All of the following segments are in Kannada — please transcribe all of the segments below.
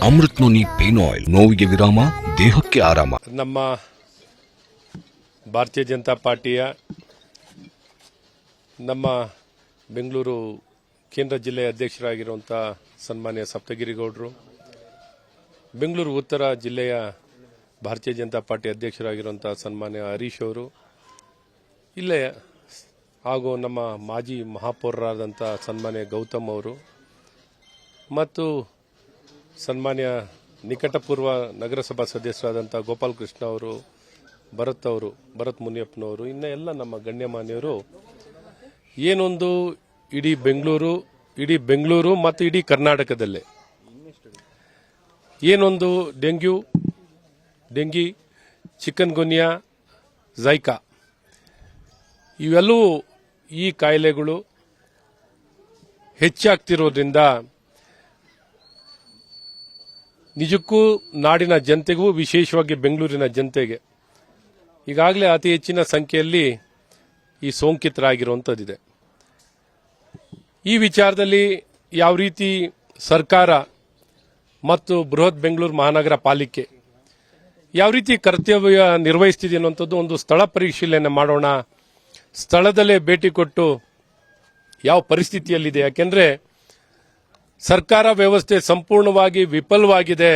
ಅಮೃತ್ ನೋನಿ ಪೇನ್ ಆಯಿಲ್, ನೋವಿಗೆ ವಿರಾಮ, ದೇಹಕ್ಕೆ ಆರಾಮ. ನಮ್ಮ ಭಾರತೀಯ ಜನತಾ ಪಾರ್ಟಿಯ ನಮ್ಮ ಬೆಂಗಳೂರು ಕೇಂದ್ರ ಜಿಲ್ಲೆಯ ಅಧ್ಯಕ್ಷರಾಗಿರುವಂಥ ಸನ್ಮಾನ್ಯ ಸಪ್ತಗಿರಿಗೌಡರು, ಬೆಂಗಳೂರು ಉತ್ತರ ಜಿಲ್ಲೆಯ ಭಾರತೀಯ ಜನತಾ ಪಾರ್ಟಿ ಅಧ್ಯಕ್ಷರಾಗಿರುವಂಥ ಸನ್ಮಾನ್ಯ ಹರೀಶ್ ಅವರು, ಇಲ್ಲೇ ಹಾಗೂ ನಮ್ಮ ಮಾಜಿ ಮಹಾಪೌರರಾದಂಥ ಸನ್ಮಾನ್ಯ ಗೌತಮ್ ಅವರು ಮತ್ತು ಸನ್ಮಾನ್ಯ ನಿಕಟಪೂರ್ವ ನಗರಸಭಾ ಸದಸ್ಯರಾದಂಥ ಗೋಪಾಲ್ ಕೃಷ್ಣ ಅವರು, ಭರತ್ ಮುನಿಯಪ್ಪನವರು, ಇನ್ನು ಎಲ್ಲ ನಮ್ಮ ಗಣ್ಯಮಾನ್ಯರು ಏನೊಂದು ಇಡೀ ಬೆಂಗಳೂರು ಮತ್ತು ಇಡೀ ಕರ್ನಾಟಕದಲ್ಲೇ ಏನೊಂದು ಡೆಂಗಿ, ಚಿಕನ್ ಗುನ್ಯಾ, ಝೈಕಾ ಇವೆಲ್ಲವೂ ಈ ಕಾಯಿಲೆಗಳು ಹೆಚ್ಚಾಗ್ತಿರೋದ್ರಿಂದ ನಿಜಕ್ಕೂ ನಾಡಿನ ಜನತೆಗೂ, ವಿಶೇಷವಾಗಿ ಬೆಂಗಳೂರಿನ ಜನತೆಗೆ ಈಗಾಗಲೇ ಅತಿ ಹೆಚ್ಚಿನ ಸಂಖ್ಯೆಯಲ್ಲಿ ಈ ಸೋಂಕಿತರಾಗಿರುವಂಥದ್ದಿದೆ. ಈ ವಿಚಾರದಲ್ಲಿ ಯಾವ ರೀತಿ ಸರ್ಕಾರ ಮತ್ತು ಬೃಹತ್ ಬೆಂಗಳೂರು ಮಹಾನಗರ ಪಾಲಿಕೆ ಯಾವ ರೀತಿ ಕರ್ತವ್ಯ ನಿರ್ವಹಿಸ್ತಿದೆ ಅನ್ನುವಂಥದ್ದು ಒಂದು ಸ್ಥಳ ಪರಿಶೀಲನೆ ಮಾಡೋಣ. ಸ್ಥಳದಲ್ಲೇ ಭೇಟಿ ಕೊಟ್ಟು ಯಾವ ಪರಿಸ್ಥಿತಿಯಲ್ಲಿದೆ, ಯಾಕೆಂದ್ರೆ ಸರ್ಕಾರ ವ್ಯವಸ್ಥೆ ಸಂಪೂರ್ಣವಾಗಿ ವಿಫಲವಾಗಿದೆ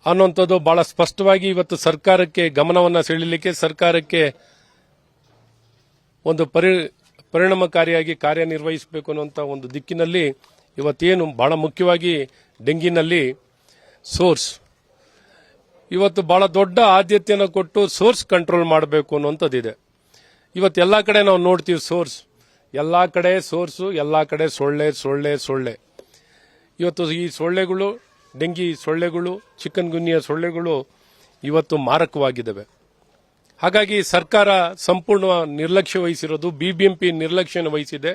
ಅನ್ನುವಂಥದ್ದು ಬಹಳ ಸ್ಪಷ್ಟವಾಗಿ ಇವತ್ತು ಸರ್ಕಾರಕ್ಕೆ ಗಮನವನ್ನು ಸೆಳೆಯಲಿಕ್ಕೆ, ಸರ್ಕಾರಕ್ಕೆ ಒಂದು ಪರಿಣಾಮಕಾರಿಯಾಗಿ ಕಾರ್ಯನಿರ್ವಹಿಸಬೇಕು ಅನ್ನುವಂಥ ಒಂದು ದಿಕ್ಕಿನಲ್ಲಿ ಇವತ್ತೇನು ಬಹಳ ಮುಖ್ಯವಾಗಿ ಡೆಂಗಿನಲ್ಲಿ ಸೋರ್ಸ್ ಇವತ್ತು ಬಹಳ ದೊಡ್ಡ ಆದ್ಯತೆಯನ್ನು ಕೊಟ್ಟು ಸೋರ್ಸ್ ಕಂಟ್ರೋಲ್ ಮಾಡಬೇಕು ಅನ್ನುವಂಥದ್ದಿದೆ. ಇವತ್ತು ಎಲ್ಲ ಕಡೆ ನಾವು ನೋಡ್ತೀವಿ ಎಲ್ಲ ಕಡೆ ಸೊಳ್ಳೆ. ಇವತ್ತು ಈ ಸೊಳ್ಳೆಗಳು, ಡೆಂಗಿ ಸೊಳ್ಳೆಗಳು, ಚಿಕನ್ ಗುನ್ಯಾ ಸೊಳ್ಳೆಗಳು ಇವತ್ತು ಮಾರಕವಾಗಿದ್ದಾವೆ. ಹಾಗಾಗಿ ಸರ್ಕಾರ ಸಂಪೂರ್ಣ ನಿರ್ಲಕ್ಷ್ಯ ವಹಿಸಿರೋದು, ಬಿಬಿಎಂಪಿ ನಿರ್ಲಕ್ಷ್ಯ ವಹಿಸಿದೆ.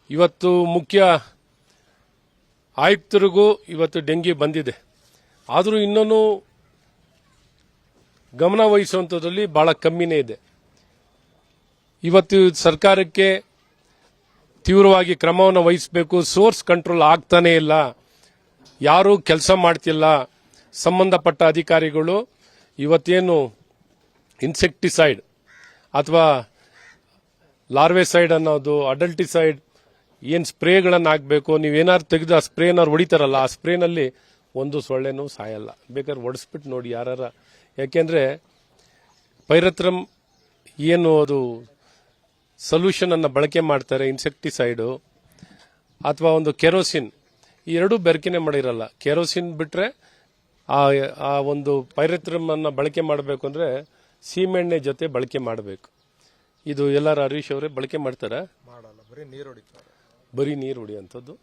ಇವತ್ತು ಮುಖ್ಯ ಆಯುಕ್ತರಿಗೂ ಇವತ್ತು ಡೆಂಗಿ ಬಂದಿದೆ, ಆದರೂ ಇನ್ನೂ ಗಮನ ವಹಿಸುವಂಥದ್ರಲ್ಲಿ ಬಹಳ ಕಮ್ಮಿನೇ ಇದೆ. ಇವತ್ತು ಸರ್ಕಾರಕ್ಕೆ ತೀವ್ರವಾಗಿ ಕ್ರಮವನ್ನು ವಹಿಸಬೇಕು. ಸೋರ್ಸ್ ಕಂಟ್ರೋಲ್ ಆಗ್ತಾನೇ ಇಲ್ಲ, ಯಾರೂ ಕೆಲಸ ಮಾಡ್ತಿಲ್ಲ. ಸಂಬಂಧಪಟ್ಟ ಅಧಿಕಾರಿಗಳು ಇವತ್ತೇನು ಇನ್ಸೆಕ್ಟಿಸೈಡ್ ಅಥವಾ ಲಾರ್ವೆಸೈಡ್ ಅನ್ನೋದು, ಅಡಲ್ಟಿಸೈಡ್ ಏನು ಸ್ಪ್ರೇಗಳನ್ನು ಹಾಕಬೇಕು, ನೀವೇನಾದ್ರು ತೆಗೆದು ಆ ಸ್ಪ್ರೇನಾರು ಹೊಡಿತಾರಲ್ಲ, ಆ ಸ್ಪ್ರೇನಲ್ಲಿ ಒಂದು ಸೊಳ್ಳೆನೂ ಸಾಯಲ್ಲ. ಬೇಕಾದ್ರೆ ಹೊಡೆಸ್ಬಿಟ್ಟು ನೋಡಿ ಯಾರ, ಯಾಕೆಂದ್ರೆ ಪೈರತ್ರಮ್ ಏನು ಅದು ಸೊಲ್ಯೂಷನ್ ಅನ್ನು ಬಳಕೆ ಮಾಡ್ತಾರೆ, ಇನ್ಸೆಕ್ಟಿಸೈಡು ಅಥವಾ ಒಂದು ಕೆರೋಸಿನ್, ಈ ಎರಡೂ ಬೆರಕೆನೆ ಮಾಡಿರಲ್ಲ. ಕೆರೋಸಿನ್ ಬಿಟ್ರೆ ಆ ಒಂದು ಪೈರತ್ರಮ್ ಅನ್ನ ಬಳಕೆ ಮಾಡಬೇಕು ಅಂದ್ರೆ ಸೀಮೆಣ್ಣೆ ಜೊತೆ ಬಳಕೆ ಮಾಡಬೇಕು. ಇದು ಎಲ್ಲರ ಹರೀಶ್ ಅವರೇ ಬಳಕೆ ಮಾಡ್ತಾರ? ಬರೀ ನೀರು ಹೊಡಿಯುವಂಥದ್ದು.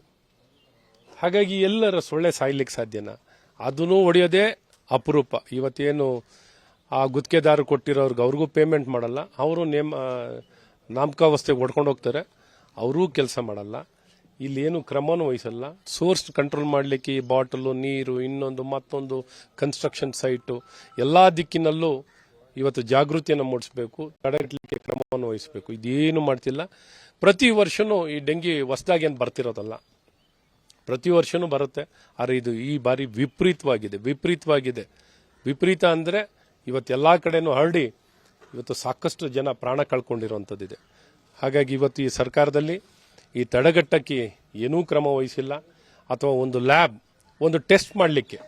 ಹಾಗಾಗಿ ಎಲ್ಲರ ಸೊಳ್ಳೆ ಸಾಯ್ಲಿಕ್ಕೆ ಸಾಧ್ಯನಾ? ಅದನ್ನು ಹೊಡೆಯೋದೇ ಅಪರೂಪ. ಇವತ್ತೇನು ಆ ಗುತ್ತಿಗೆದಾರರು ಕೊಟ್ಟಿರೋರ್ಗೆ ಅವ್ರಿಗೂ ಪೇಮೆಂಟ್ ಮಾಡಲ್ಲ, ಅವರು ನಾಮಕಾವಸ್ಥೆಗೆ ಹೊಡ್ಕೊಂಡು ಹೋಗ್ತಾರೆ, ಅವರೂ ಕೆಲಸ ಮಾಡಲ್ಲ. ಇಲ್ಲೇನು ಕ್ರಮನೂ ವಹಿಸಲ್ಲ. ಸೋರ್ಸ್ ಕಂಟ್ರೋಲ್ ಮಾಡಲಿಕ್ಕೆ ಈ ಬಾಟಲು, ನೀರು, ಇನ್ನೊಂದು ಮತ್ತೊಂದು ಕನ್ಸ್ಟ್ರಕ್ಷನ್ ಸೈಟು ಎಲ್ಲಾ ದಿಕ್ಕಿನಲ್ಲೂ ಇವತ್ತು ಜಾಗೃತಿಯನ್ನು ಮೂಡಿಸಬೇಕು, ತಡೆಗಟ್ಟಲಿಕ್ಕೆ ಕ್ರಮವನ್ನು ವಹಿಸಬೇಕು. ಇದೇನು ಮಾಡ್ತಿಲ್ಲ. ಪ್ರತಿ ವರ್ಷನೂ ಈ ಡೆಂಗಿ ಹೊಸದಾಗಿ ಏನು ಬರ್ತಿರೋದಲ್ಲ, ಪ್ರತಿ ವರ್ಷನೂ ಬರುತ್ತೆ. ಆದರೆ ಇದು ಈ ಬಾರಿ ವಿಪರೀತವಾಗಿದೆ. ವಿಪರೀತ ಅಂದರೆ ಇವತ್ತೆಲ್ಲಾ ಕಡೆನೂ ಹರಡಿ ಇವತ್ತು ಸಾಕಷ್ಟು ಜನ ಪ್ರಾಣ ಕಳ್ಕೊಂಡಿರುವಂಥದ್ದಿದೆ. ಹಾಗಾಗಿ ಇವತ್ತು ಈ ಸರ್ಕಾರದಲ್ಲಿ ಈ ತಡೆಗಟ್ಟಕ್ಕೆ ಏನೂ ಕ್ರಮ ವಹಿಸಿಲ್ಲ. ಅಥವಾ ಒಂದು ಲ್ಯಾಬ್, ಒಂದು ಟೆಸ್ಟ್ ಮಾಡಲಿಕ್ಕೆ,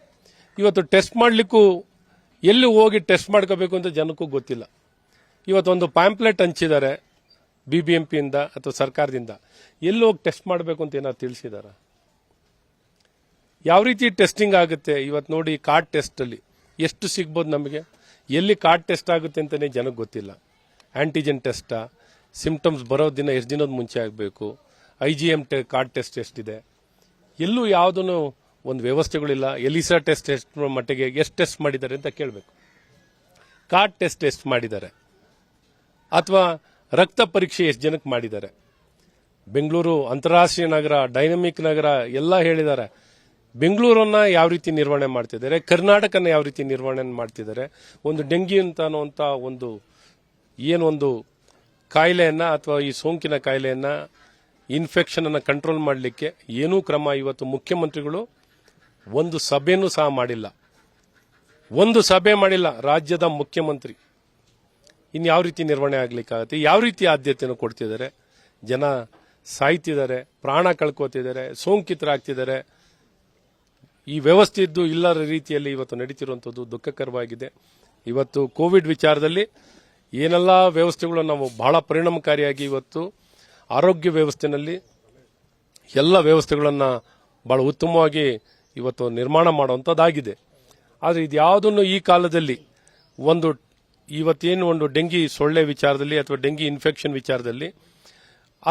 ಇವತ್ತು ಟೆಸ್ಟ್ ಮಾಡಲಿಕ್ಕೂ ಎಲ್ಲಿ ಹೋಗಿ ಟೆಸ್ಟ್ ಮಾಡ್ಕೋಬೇಕು ಅಂತ ಜನಕ್ಕೂ ಗೊತ್ತಿಲ್ಲ. ಇವತ್ತೊಂದು ಪ್ಯಾಂಪ್ಲೆಟ್ ಹಂಚಿದ್ದಾರೆ ಬಿಬಿಎಂಪಿಯಿಂದ ಅಥವಾ ಸರ್ಕಾರದಿಂದ, ಎಲ್ಲಿ ಹೋಗಿ ಟೆಸ್ಟ್ ಮಾಡಬೇಕು ಅಂತ ಏನಾದ್ರು ತಿಳಿಸಿದಾರ? ಯಾವ ರೀತಿ ಟೆಸ್ಟಿಂಗ್ ಆಗುತ್ತೆ? ಇವತ್ತು ನೋಡಿ, ಕಾರ್ಡ್ ಟೆಸ್ಟ್ ಅಲ್ಲಿ ಎಷ್ಟು ಸಿಗ್ಬೋದು ನಮಗೆ, ಎಲ್ಲಿ ಕಾರ್ಡ್ ಟೆಸ್ಟ್ ಆಗುತ್ತೆ ಅಂತಾನೆ ಜನಕ್ಕೆ ಗೊತ್ತಿಲ್ಲ. ಆಂಟಿಜೆನ್ ಟೆಸ್ಟಾ, ಸಿಂಪ್ಟಮ್ಸ್ ಬರೋ ದಿನ ಎಷ್ಟು ದಿನದ ಮುಂಚೆ ಆಗಬೇಕು, IgM ಕಾರ್ಡ್ ಟೆಸ್ಟ್ ಎಷ್ಟಿದೆ, ಎಲ್ಲೂ ಯಾವುದೂ ಒಂದು ವ್ಯವಸ್ಥೆಗಳಿಲ್ಲ. ಎಲಿಸಾ ಟೆಸ್ಟ್ ಎಷ್ಟು ಮಟ್ಟಿಗೆ, ಎಷ್ಟು ಟೆಸ್ಟ್ ಮಾಡಿದ್ದಾರೆ ಅಂತ ಕೇಳಬೇಕು. ಕಾರ್ಡ್ ಟೆಸ್ಟ್ ಎಷ್ಟು ಮಾಡಿದ್ದಾರೆ, ಅಥವಾ ರಕ್ತ ಪರೀಕ್ಷೆ ಎಷ್ಟು ಜನಕ್ಕೆ ಮಾಡಿದ್ದಾರೆ? ಬೆಂಗಳೂರು ಅಂತಾರಾಷ್ಟ್ರೀಯ ನಗರ, ಡೈನಮಿಕ್ ನಗರ ಎಲ್ಲ ಹೇಳಿದ್ದಾರೆ. ಬೆಂಗಳೂರನ್ನ ಯಾವ ರೀತಿ ನಿರ್ವಹಣೆ ಮಾಡ್ತಿದ್ದಾರೆ, ಕರ್ನಾಟಕನ ಯಾವ ರೀತಿ ನಿರ್ವಹಣೆ ಮಾಡ್ತಿದ್ದಾರೆ, ಒಂದು ಡೆಂಗಿ ಅಂತ ಅನ್ನುವಂಥ ಒಂದು ಕಾಯಿಲೆಯನ್ನ ಅಥವಾ ಈ ಸೋಂಕಿನ ಕಾಯಿಲೆಯನ್ನ, ಇನ್ಫೆಕ್ಷನ್ ಅನ್ನ ಕಂಟ್ರೋಲ್ ಮಾಡಲಿಕ್ಕೆ ಏನೂ ಕ್ರಮ ಇವತ್ತು ಮುಖ್ಯಮಂತ್ರಿಗಳು ಒಂದು ಸಭೆನೂ ಸಹ ಮಾಡಿಲ್ಲ, ಒಂದು ಸಭೆ ಮಾಡಿಲ್ಲ ರಾಜ್ಯದ ಮುಖ್ಯಮಂತ್ರಿ. ಇನ್ಯಾವ ರೀತಿ ನಿರ್ವಹಣೆ ಆಗ್ಲಿಕ್ಕಾಗತ್ತೆ? ಯಾವ ರೀತಿ ಆದ್ಯತೆಯನ್ನು ಕೊಡ್ತಿದ್ದಾರೆ? ಜನ ಸಾಯ್ತಿದ್ದಾರೆ, ಪ್ರಾಣ ಕಳ್ಕೋತಿದ್ದಾರೆ, ಸೋಂಕಿತರಾಗ್ತಿದ್ದಾರೆ. ಈ ವ್ಯವಸ್ಥೆ ಇದ್ದು ಇಲ್ಲದ ರೀತಿಯಲ್ಲಿ ಇವತ್ತು ನಡೀತಿರುವಂಥದ್ದು ದುಃಖಕರವಾಗಿದೆ. ಇವತ್ತು ಕೋವಿಡ್ ವಿಚಾರದಲ್ಲಿ ಏನೆಲ್ಲ ವ್ಯವಸ್ಥೆಗಳು ನಾವು ಬಹಳ ಪರಿಣಾಮಕಾರಿಯಾಗಿ ಇವತ್ತು ಆರೋಗ್ಯ ವ್ಯವಸ್ಥೆಯಲ್ಲಿ ಎಲ್ಲ ವ್ಯವಸ್ಥೆಗಳನ್ನು ಬಹಳ ಉತ್ತಮವಾಗಿ ಇವತ್ತು ನಿರ್ಮಾಣ ಮಾಡುವಂಥದ್ದಾಗಿದೆ. ಆದರೆ ಇದ್ಯಾವುದನ್ನು ಈ ಕಾಲದಲ್ಲಿ ಇವತ್ತೇನು ಒಂದು ಡೆಂಗಿ ಸೊಳ್ಳೆ ವಿಚಾರದಲ್ಲಿ ಅಥವಾ ಡೆಂಗಿ ಇನ್ಫೆಕ್ಷನ್ ವಿಚಾರದಲ್ಲಿ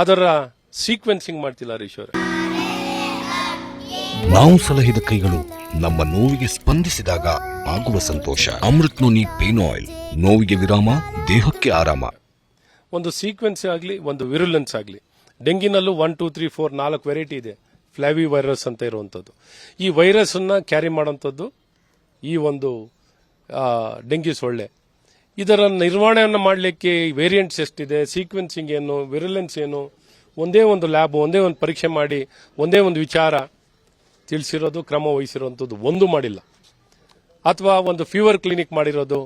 ಅದರ ಸೀಕ್ವೆನ್ಸಿಂಗ್ ಮಾಡ್ತಿಲ್ಲ ಹರೀಶ್ ಅವರೇ. ನಾವು ಸಲಹಿದ ಕೈಗಳು ನಮ್ಮ ನೋವಿಗೆ ಸ್ಪಂದಿಸಿದಾಗ ಆಗುವ ಸಂತೋಷ. ಅಮೃತ್ ನೋನಿ ಪೇನ್ ಆಯಿಲ್, ನೋವಿಗೆ ವಿರಾಮ, ದೇಹಕ್ಕೆ ಆರಾಮ. ಒಂದು ಸೀಕ್ವೆನ್ಸ್ ಆಗಲಿ, ಒಂದು ವಿರುಲೆನ್ಸ್ ಆಗಲಿ. ಡೆಂಗಿನಲ್ಲೂ 1, 2, 3, 4 4 ವೆರೈಟಿ ಇದೆ. ಫ್ಲಾವಿ ವೈರಸ್ ಅಂತ ಇರುವಂಥದ್ದು. ಈ ವೈರಸ್ ಅನ್ನ ಕ್ಯಾರಿ ಮಾಡುವಂಥದ್ದು ಈ ಒಂದು ಡೆಂಗಿ ಸೊಳ್ಳೆ. ಇದರ ನಿರ್ವಹಣೆಯನ್ನು ಮಾಡಲಿಕ್ಕೆ ವೇರಿಯಂಟ್ಸ್ ಎಷ್ಟಿದೆ, ಸೀಕ್ವೆನ್ಸಿಂಗ್ ಏನು, ವಿರುಲೆನ್ಸ್ ಏನು, ಒಂದೇ ಒಂದು ಲ್ಯಾಬ್, ಒಂದೇ ಒಂದು ಪರೀಕ್ಷೆ ಮಾಡಿ ಒಂದೇ ಒಂದು ವಿಚಾರ ತಿಳಿಸಿರೋದು, ಕ್ರಮ ವಹಿಸಿರುವಂಥದ್ದು ಒಂದು ಮಾಡಿಲ್ಲ. ಅಥವಾ ಒಂದು ಫೀವರ್ ಕ್ಲಿನಿಕ್ ಮಾಡಿರೋದು,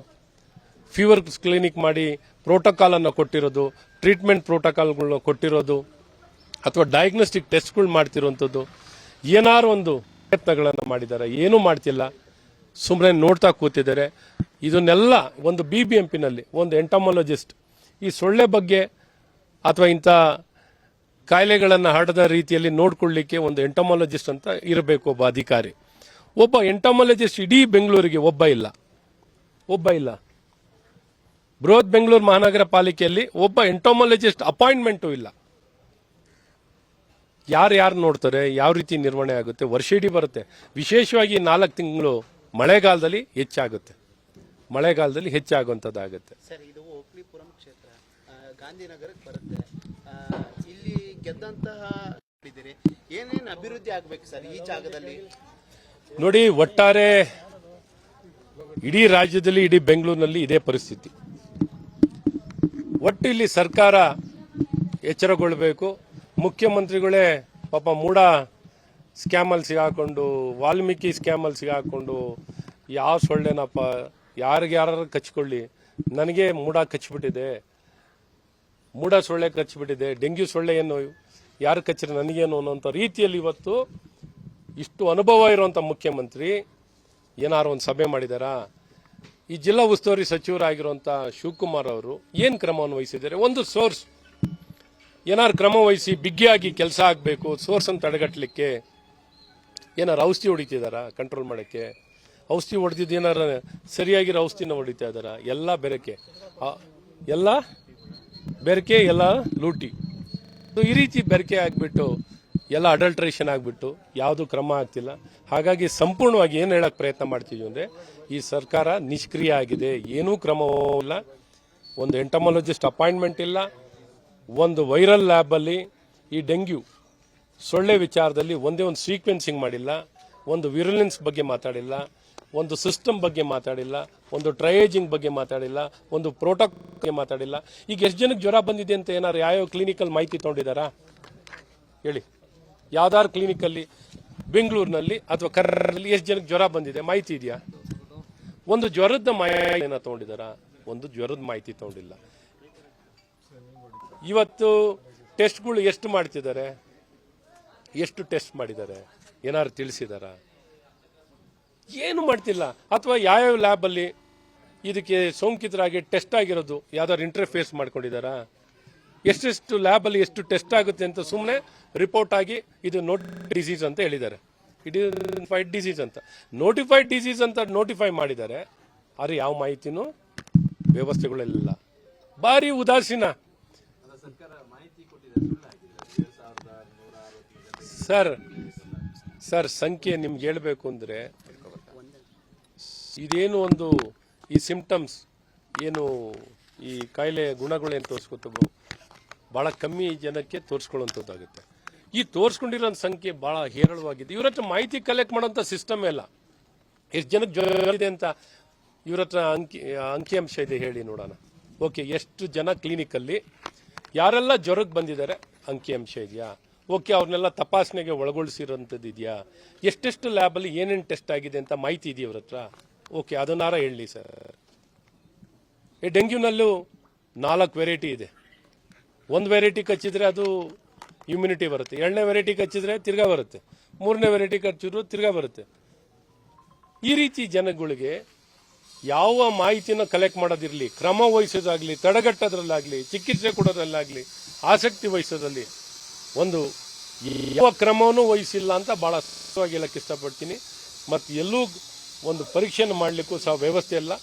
ಫೀವರ್ ಕ್ಲಿನಿಕ್ ಮಾಡಿ ಪ್ರೋಟೋಕಾಲ್ ಅನ್ನು ಕೊಟ್ಟಿರೋದು, ಟ್ರೀಟ್ಮೆಂಟ್ ಪ್ರೋಟೋಕಾಲ್ಗಳನ್ನ ಕೊಟ್ಟಿರೋದು, ಅಥವಾ ಡಯಾಗ್ನೋಸ್ಟಿಕ್ ಟೆಸ್ಟ್ಗಳು ಮಾಡ್ತಿರುವಂಥದ್ದು, ಏನಾರು ಒಂದು ಪ್ರಯತ್ನಗಳನ್ನು ಮಾಡಿದ್ದಾರೆ. ಏನೂ ಮಾಡ್ತಿಲ್ಲ, ಸುಮ್ಮನೆ ನೋಡ್ತಾ ಕೂತಿದ್ದಾರೆ. ಇದನ್ನೆಲ್ಲ ಒಂದು BBMPನಲ್ಲಿ ಒಂದು ಎಂಟಮಾಲಜಿಸ್ಟ್ ಈ ಸೊಳ್ಳೆ ಬಗ್ಗೆ ಅಥವಾ ಇಂಥ ಕಾಯಿಲೆಗಳನ್ನು ಹರಡದ ರೀತಿಯಲ್ಲಿ ನೋಡ್ಕೊಳ್ಳಿಕ್ಕೆ ಒಂದು ಎಂಟಮಾಲಜಿಸ್ಟ್ ಅಂತ ಇರಬೇಕು, ಒಬ್ಬ ಅಧಿಕಾರಿ. ಒಬ್ಬ ಎಂಟಮಾಲಜಿಸ್ಟ್ ಇಡೀ ಬೆಂಗಳೂರಿಗೆ ಒಬ್ಬ ಇಲ್ಲ. ಬೃಹತ್ ಬೆಂಗಳೂರು ಮಹಾನಗರ ಪಾಲಿಕೆಯಲ್ಲಿ ಒಬ್ಬ ಎಂಟಮಾಲಜಿಸ್ಟ್ ಅಪಾಯಿಂಟ್ಮೆಂಟು ಇಲ್ಲ. ಯಾರು ನೋಡ್ತಾರೆ? ಯಾವ ರೀತಿ ನಿರ್ವಹಣೆ ಆಗುತ್ತೆ? ವರ್ಷ ಇಡೀ ಬರುತ್ತೆ. ವಿಶೇಷವಾಗಿ 4 ತಿಂಗಳು ಮಳೆಗಾಲದಲ್ಲಿ ಹೆಚ್ಚಾಗುವಂಥದ್ದಾಗುತ್ತೆ. ಸರ್, ಇದು ಓಕ್ಲಿಪುರಂ ಕ್ಷೇತ್ರ ಗಾಂಧಿನಗರಕ್ಕೆ ಬರುತ್ತೆ. ಇಲ್ಲಿ ಗೆದ್ದಂತಹ ಏನೇನು ಅಭಿವೃದ್ಧಿ ಆಗಬೇಕು ಸರ್ ಈ ಜಾಗದಲ್ಲಿ? ನೋಡಿ, ಒಟ್ಟಾರೆ ಇಡೀ ರಾಜ್ಯದಲ್ಲಿ, ಇಡೀ ಬೆಂಗಳೂರಿನಲ್ಲಿ ಇದೇ ಪರಿಸ್ಥಿತಿ. ಒಟ್ಟು ಇಲ್ಲಿ ಸರ್ಕಾರ ಎಚ್ಚರಗೊಳ್ಳಬೇಕು. ಮುಖ್ಯಮಂತ್ರಿಗಳೇ ಪಾಪ ಮೂಡ ಸ್ಕ್ಯಾಮಲ್ಲಿ ಸಿಗಾಕೊಂಡು, ವಾಲ್ಮೀಕಿ ಸ್ಕ್ಯಾಮಲ್ಲಿ ಸಿಗಾಕೊಂಡು, ಯಾವ ಸೊಳ್ಳೆನಪ್ಪ, ಯಾರು ಕಚ್ಕೊಳ್ಳಿ, ನನಗೆ ಮೂಡ ಕಚ್ಚಿಬಿಟ್ಟಿದೆ, ಮೂಡ ಸೊಳ್ಳೆ ಕಚ್ಚಿಬಿಟ್ಟಿದೆ, ಡೆಂಗ್ಯೂ ಸೊಳ್ಳೆ ಏನು ಯಾರು ಕಚ್ಚಿದ್ರೆ ನನಗೇನು ಅನ್ನೋಂಥ ರೀತಿಯಲ್ಲಿ ಇವತ್ತು ಇಷ್ಟು ಅನುಭವ ಇರುವಂಥ ಮುಖ್ಯಮಂತ್ರಿ ಏನಾರು ಒಂದು ಸಭೆ ಮಾಡಿದಾರಾ? ಈ ಜಿಲ್ಲಾ ಉಸ್ತುವಾರಿ ಸಚಿವರಾಗಿರುವಂಥ ಶಿವಕುಮಾರ್ ಅವರು ಏನು ಕ್ರಮವನ್ನು ವಹಿಸಿದ್ದಾರೆ? ಒಂದು ಸೋರ್ಸ್ ಏನಾರು ಕ್ರಮ ವಹಿಸಿ ಬಿಗಿಯಾಗಿ ಕೆಲಸ ಆಗಬೇಕು. ಸೋರ್ಸನ್ನು ತಡೆಗಟ್ಟಲಿಕ್ಕೆ ಏನಾರು ಔಷಧಿ ಹೊಡಿತಿದಾರಾ ಕಂಟ್ರೋಲ್ ಮಾಡೋಕ್ಕೆ? ಔಷಧಿ ಹೊಡೆದಿದ್ದು ಏನಾರ ಸರಿಯಾಗಿರೋ ಔಷಧಿನ ಹೊಡಿತಾ ಇದ್ದಾರಾ? ಎಲ್ಲ ಬೆರಕೆ, ಎಲ್ಲ ಲೂಟಿ. ಈ ರೀತಿ ಬೆರಕೆ ಆಗಿಬಿಟ್ಟು ಎಲ್ಲ ಅಡಲ್ಟ್ರೇಷನ್ ಆಗಿಬಿಟ್ಟು ಯಾವುದು ಕ್ರಮ ಆಗ್ತಿಲ್ಲ. ಹಾಗಾಗಿ ಸಂಪೂರ್ಣವಾಗಿ ಏನು ಹೇಳಕ್ಕೆ ಪ್ರಯತ್ನ ಮಾಡ್ತೀವಿ ಅಂದರೆ, ಈ ಸರ್ಕಾರ ನಿಷ್ಕ್ರಿಯ ಆಗಿದೆ, ಏನೂ ಕ್ರಮವಿಲ್ಲ. ಒಂದು ಎಂಟಮಾಲಜಿಸ್ಟ್ ಅಪಾಯಿಂಟ್ಮೆಂಟ್ ಇಲ್ಲ. ಒಂದು ವೈರಲ್ ಲ್ಯಾಬಲ್ಲಿ ಈ ಡೆಂಗ್ಯೂ ಸೊಳ್ಳೆ ವಿಚಾರದಲ್ಲಿ ಒಂದೇ ಒಂದು ಸೀಕ್ವೆನ್ಸಿಂಗ್ ಮಾಡಿಲ್ಲ, ಒಂದು ವಿರುಲೆನ್ಸ್ ಬಗ್ಗೆ ಮಾತಾಡಿಲ್ಲ, ಒಂದು ಸಿಸ್ಟಮ್ ಬಗ್ಗೆ ಮಾತಾಡಿಲ್ಲ, ಒಂದು ಟ್ರಯೇಜಿಂಗ್ ಬಗ್ಗೆ ಮಾತಾಡಿಲ್ಲ, ಒಂದು ಪ್ರೋಟೋಕಾಲ್ ಬಗ್ಗೆ ಮಾತಾಡಿಲ್ಲ. ಈಗ ಎಷ್ಟು ಜನಕ್ಕೆ ಜ್ವರ ಬಂದಿದೆ ಅಂತ ಏನಾರು ಯಾವ ಕ್ಲಿನಿಕಲ್ಲಿ ಮಾಹಿತಿ ತೊಗೊಂಡಿದ್ದಾರಾ ಹೇಳಿ? ಯಾವ್ದಾರು ಕ್ಲಿನಿಕಲ್ಲಿ ಬೆಂಗಳೂರಿನಲ್ಲಿ ಅಥವಾ ಕರ್ನಾಟಕದಲ್ಲಿ ಎಷ್ಟು ಜನಕ್ಕೆ ಜ್ವರ ಬಂದಿದೆ ಮಾಹಿತಿ ಇದೆಯಾ? ಒಂದು ಜ್ವರದ ಮಾಹಿತಿಯನ್ನು ತೊಗೊಂಡಿದ್ದಾರಾ? ಒಂದು ಜ್ವರದ ಮಾಹಿತಿ ತೊಗೊಂಡಿಲ್ಲ. ಇವತ್ತು ಟೆಸ್ಟ್ಗಳು ಎಷ್ಟು ಮಾಡ್ತಿದ್ದಾರೆ? ಎಷ್ಟು ಟೆಸ್ಟ್ ಮಾಡಿದ್ದಾರೆ? ಏನಾದ್ರು ತಿಳಿಸಿದಾರ? ಏನು ಮಾಡ್ತಿಲ್ಲ. ಅಥವಾ ಯಾವ್ಯಾವ ಲ್ಯಾಬಲ್ಲಿ ಇದಕ್ಕೆ ಸೋಂಕಿತರಾಗಿ ಟೆಸ್ಟ್ ಆಗಿರೋದು ಯಾವ್ದಾದ್ರು ಇಂಟರ್ಫೇಸ್ ಮಾಡ್ಕೊಂಡಿದ್ದಾರಾ? ಎಷ್ಟೆಷ್ಟು ಲ್ಯಾಬಲ್ಲಿ ಎಷ್ಟು ಟೆಸ್ಟ್ ಆಗುತ್ತೆ ಅಂತ ಸುಮ್ಮನೆ ರಿಪೋರ್ಟ್ ಆಗಿ ಇದು ನೋಟಿಫೈಡ್ ಡಿಸೀಸ್ ಅಂತ ಹೇಳಿದ್ದಾರೆ. ಇಟ್ ಇಸ್ ನೋಟಿಫೈಡ್ ಡಿಸೀಸ್ ಅಂತ, ನೋಟಿಫೈಡ್ ಡಿಸೀಸ್ ಅಂತ ನೋಟಿಫೈ ಮಾಡಿದ್ದಾರೆ. ಆದರೆ ಯಾವ ಮಾಹಿತಿನೂ ವ್ಯವಸ್ಥೆಗಳೆಲ್ಲ ಭಾರಿ ಉದಾಸೀನ. ಸರ್ ಸಂಖ್ಯೆ ನಿಮ್ಗೆ ಹೇಳಬೇಕು ಅಂದರೆ, ಇದೇನು ಒಂದು ಈ ಸಿಂಪ್ಟಮ್ಸ್ ಏನು ಈ ಕಾಯಿಲೆ ಗುಣಗಳೇನು ತೋರಿಸ್ಕೊತವೋ ಭಾಳ ಕಮ್ಮಿ ಜನಕ್ಕೆ ತೋರಿಸ್ಕೊಳ್ಳುವಂಥದ್ದಾಗುತ್ತೆ. ಈ ತೋರಿಸ್ಕೊಂಡಿರೋ ಸಂಖ್ಯೆ ಭಾಳ ಹೇರಳವಾಗಿದೆ. ಇವ್ರ ಹತ್ರ ಮಾಹಿತಿ ಕಲೆಕ್ಟ್ ಮಾಡೋಂಥ ಸಿಸ್ಟಮೇ ಇಲ್ಲ. ಎಷ್ಟು ಜನಕ್ಕೆ ಜ್ವರ ಇದೆ ಅಂತ ಇವ್ರ ಹತ್ರ ಅಂಕಿಅಂಶ ಇದೆ ಹೇಳಿ ನೋಡೋಣ. ಓಕೆ, ಎಷ್ಟು ಜನ ಕ್ಲಿನಿಕಲ್ಲಿ ಯಾರೆಲ್ಲ ಜ್ವರಕ್ಕೆ ಬಂದಿದ್ದಾರೆ ಅಂಕಿಅಂಶ ಇದೆಯಾ? ಓಕೆ, ಅವ್ರನ್ನೆಲ್ಲ ತಪಾಸಣೆಗೆ ಒಳಗೊಳಿಸಿರೋಂಥದ್ದು ಇದೆಯಾ, ಎಷ್ಟೆಷ್ಟು ಲ್ಯಾಬಲ್ಲಿ ಏನೇನು ಟೆಸ್ಟ್ ಆಗಿದೆ ಅಂತ ಮಾಹಿತಿ ಇದೆಯಾ ಅವ್ರ ಹತ್ರ? ಓಕೆ, ಅದನ್ನಾರ ಹೇಳಲಿ ಸರ್. ಈ ಡೆಂಗ್ಯೂನಲ್ಲೂ 4 ವೆರೈಟಿ ಇದೆ. ಒಂದು ವೆರೈಟಿ ಕಚ್ಚಿದ್ರೆ ಅದು ಇಮ್ಯುನಿಟಿ ಬರುತ್ತೆ, 2ನೇ ವೆರೈಟಿ ಕಚ್ಚಿದ್ರೆ ತಿರ್ಗಾ ಬರುತ್ತೆ, 3ನೇ ವೆರೈಟಿ ಕಚ್ಚಿದ್ರು ತಿರ್ಗಾ ಬರುತ್ತೆ. ಈ ರೀತಿ ಜನಗಳಿಗೆ ಯಾವ ಮಾಹಿತಿನ ಕಲೆಕ್ಟ್ ಮಾಡೋದಿರಲಿ, ಕ್ರಮ ವಹಿಸೋದಾಗಲಿ, ತಡೆಗಟ್ಟೋದ್ರಲ್ಲಾಗಲಿ, ಚಿಕಿತ್ಸೆ ಕೊಡೋದ್ರಲ್ಲಾಗಲಿ, ಆಸಕ್ತಿ ವಹಿಸೋದ್ರಲ್ಲಿ ಒಂದು ಯಾವ ಕ್ರಮವೂ ವಹಿಸಿಲ್ಲ ಅಂತ ಭಾಳ ಸ್ಪಷ್ಟವಾಗಿ ಹೇಳಕ್ಕೆ ಇಷ್ಟಪಡ್ತೀನಿ. ಮತ್ತು ಎಲ್ಲೂ ಒಂದು ಪರೀಕ್ಷೆಯನ್ನು ಮಾಡಲಿಕ್ಕೂ ಸಹ ವ್ಯವಸ್ಥೆ ಇಲ್ಲ.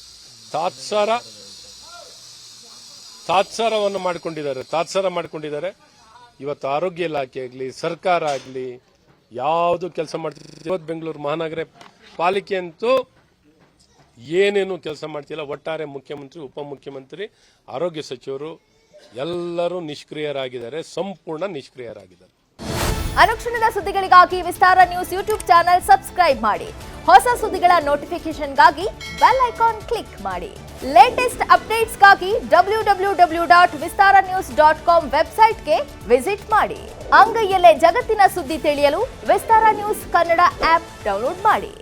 ತಾತ್ಸಾರವನ್ನು ಮಾಡ್ಕೊಂಡಿದ್ದಾರೆ. ಇವತ್ತು ಆರೋಗ್ಯ ಇಲಾಖೆ ಆಗಲಿ, ಸರ್ಕಾರ ಆಗಲಿ ಯಾವುದು ಕೆಲಸ ಮಾಡ್ತಿದೆ. ಇವತ್ತು ಬೆಂಗಳೂರು ಮಹಾನಗರ ಪಾಲಿಕೆ ಅಂತೂ ಏನೇನು ಕೆಲಸ ಮಾಡ್ತಿಲ್ಲ. ಒಟ್ಟಾರೆ ಮುಖ್ಯಮಂತ್ರಿ, ಉಪಮುಖ್ಯಮಂತ್ರಿ, ಆರೋಗ್ಯ ಸಚಿವರು ಎಲ್ಲರೂ ನಿಷ್ಕ್ರಿಯರಾಗಿದ್ದಾರೆ, ಸಂಪೂರ್ಣ ನಿಷ್ಕ್ರಿಯರಾಗಿದ್ದಾರೆ. ಅನುಕ್ಷಣದ ಸುದ್ದಿಗಳಿಗಾಗಿ ವಿಸ್ತಾರ ನ್ಯೂಸ್ ಯೂಟ್ಯೂಬ್ ಚಾನೆಲ್ ಸಬ್ಸ್ಕ್ರೈಬ್ ಮಾಡಿ. ಹೊಸ ಸುದ್ದಿಗಳ ನೋಟಿಫಿಕೇಶನ್ಗಾಗಿ ಬೆಲ್ ಐಕಾನ್ ಕ್ಲಿಕ್ ಮಾಡಿ. ಲೇಟೆಸ್ಟ್ ಅಪ್ಡೇಟ್ಸ್ಗಾಗಿ www.vistaranews.com ವೆಬ್ಸೈಟ್ಗೆ ವಿಸಿಟ್ ಮಾಡಿ. ಅಂಗೈಯಲ್ಲೇ ಜಗತ್ತಿನ ಸುದ್ದಿ ತಿಳಿಯಲು ವಿಸ್ತಾರ ನ್ಯೂಸ್ ಕನ್ನಡ ಆಪ್ ಡೌನ್ಲೋಡ್ ಮಾಡಿ.